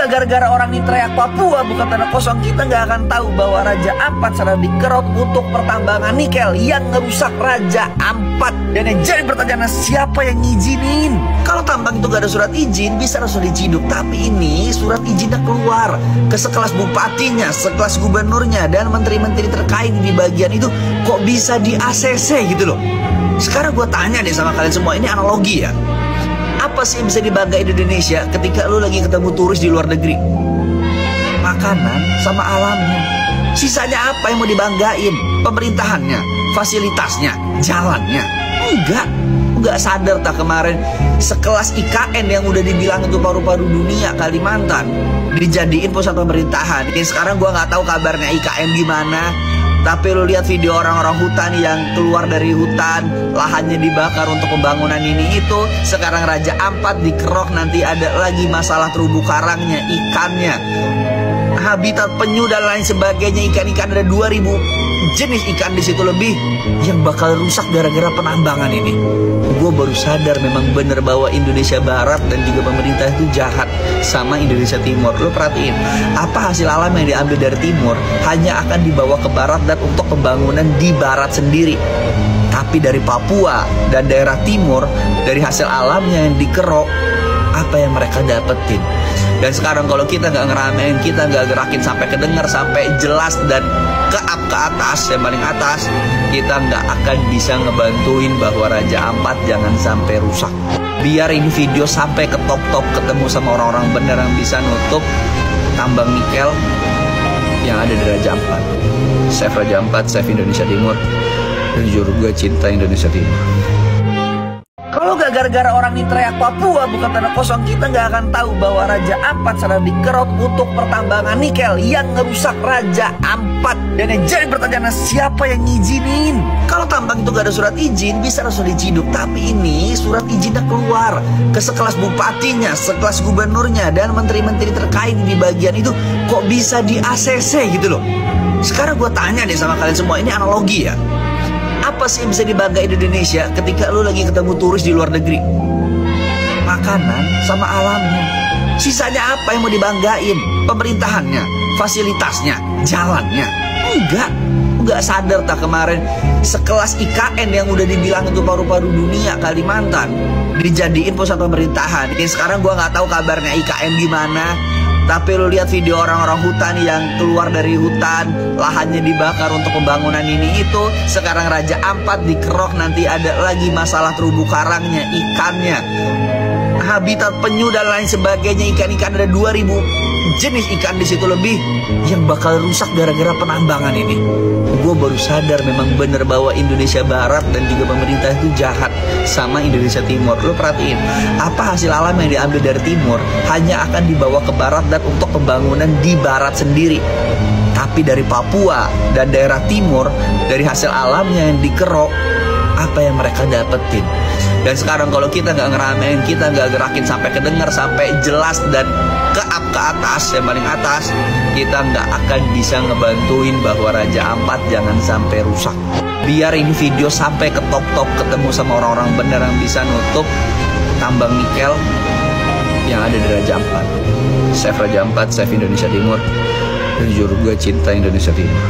nggak gara-gara orang ini teriak Papua bukan tanah kosong, kita nggak akan tahu bahwa Raja Ampat sedang dikerok untuk pertambangan nikel yang ngerusak Raja Ampat. Dan yang jadi pertanyaan, siapa yang ngizinin? Kalau tambang itu gak ada surat izin, bisa langsung diciduk. Tapi ini surat izinnya keluar ke sekelas bupatinya, sekelas gubernurnya, dan menteri-menteri terkait di bagian itu. Kok bisa di ACC gitu loh? Sekarang gue tanya deh sama kalian semua, ini analogi ya. Apa sih yang bisa dibanggain di Indonesia ketika lu lagi ketemu turis di luar negeri? Makanan sama alamnya. Sisanya apa yang mau dibanggain? Pemerintahannya, fasilitasnya, jalannya. Enggak sadar tak kemarin sekelas IKN yang udah dibilang itu paru-paru dunia Kalimantan dijadiin pusat pemerintahan. Ini sekarang gua nggak tahu kabarnya IKN gimana. Tapi lu lihat video orang-orang hutan yang keluar dari hutan, lahannya dibakar untuk pembangunan ini itu. Sekarang Raja Ampat dikerok, nanti ada lagi masalah terumbu karangnya, ikannya, habitat penyu dan lain sebagainya. Ikan-ikan ada 2000 jenis ikan di situ lebih yang bakal rusak gara-gara penambangan ini. Gue baru sadar memang bener bahwa Indonesia Barat dan juga pemerintah itu jahat sama Indonesia Timur. Lo perhatiin, apa hasil alam yang diambil dari Timur hanya akan dibawa ke Barat dan untuk pembangunan di Barat sendiri. Tapi dari Papua dan daerah Timur, dari hasil alamnya yang dikerok, apa yang mereka dapetin? Dan sekarang kalau kita nggak ngeramein, kita nggak gerakin sampai kedengar, sampai jelas dan ke atas, yang paling atas, kita nggak akan bisa ngebantuin bahwa Raja Ampat jangan sampai rusak. Biar ini video sampai ke top-top, ketemu sama orang-orang bener yang bisa nutup tambang nikel yang ada di Raja Ampat. Save Raja Ampat, save Indonesia Timur. Dan jujur gue cinta Indonesia Timur. Kalau gak gara-gara orang ini teriak Papua bukan tanah kosong, kita gak akan tahu bahwa Raja Ampat sedang dikerok untuk pertambangan nikel yang ngerusak Raja Ampat. Dan yang jadi pertanyaan, siapa yang ngizinin? Kalau tambang itu gak ada surat izin, bisa langsung diciduk. Tapi ini surat izinnya keluar ke sekelas bupatinya, sekelas gubernurnya, dan menteri-menteri terkait di bagian itu. Kok bisa di ACC gitu loh? Sekarang gue tanya deh sama kalian semua, ini analogi ya. Apa sih yang bisa dibanggain di Indonesia ketika lu lagi ketemu turis di luar negeri? Makanan sama alamnya. Sisanya apa yang mau dibanggain? Pemerintahannya, fasilitasnya, jalannya. Enggak sadar tak kemarin sekelas IKN yang udah dibilang itu paru-paru dunia Kalimantan dijadiin pusat pemerintahan. Ini sekarang gua nggak tahu kabarnya IKN gimana. Tapi lu lihat video orang-orang hutan yang keluar dari hutan, lahannya dibakar untuk pembangunan ini itu. Sekarang Raja Ampat dikerok, nanti ada lagi masalah terumbu karangnya, ikannya, habitat penyu dan lain sebagainya. Ikan-ikan ada 2000 jenis ikan di situ lebih yang bakal rusak gara-gara penambangan ini. Gue baru sadar memang bener bahwa Indonesia Barat dan juga pemerintah itu jahat sama Indonesia Timur. Lo perhatiin, apa hasil alam yang diambil dari Timur hanya akan dibawa ke Barat dan untuk pembangunan di Barat sendiri. Tapi dari Papua dan daerah Timur, dari hasil alamnya yang dikerok, apa yang mereka dapetin? Dan sekarang kalau kita nggak ngeramein, kita nggak gerakin sampai kedengar, sampai jelas dan ke atas, yang paling atas, kita nggak akan bisa ngebantuin bahwa Raja Ampat jangan sampai rusak. Biar ini video sampai ke top-top, ketemu sama orang-orang bener yang bisa nutup tambang nikel yang ada di Raja Ampat. Save Raja Ampat, save Indonesia Timur. Dan jujur gue cinta Indonesia Timur.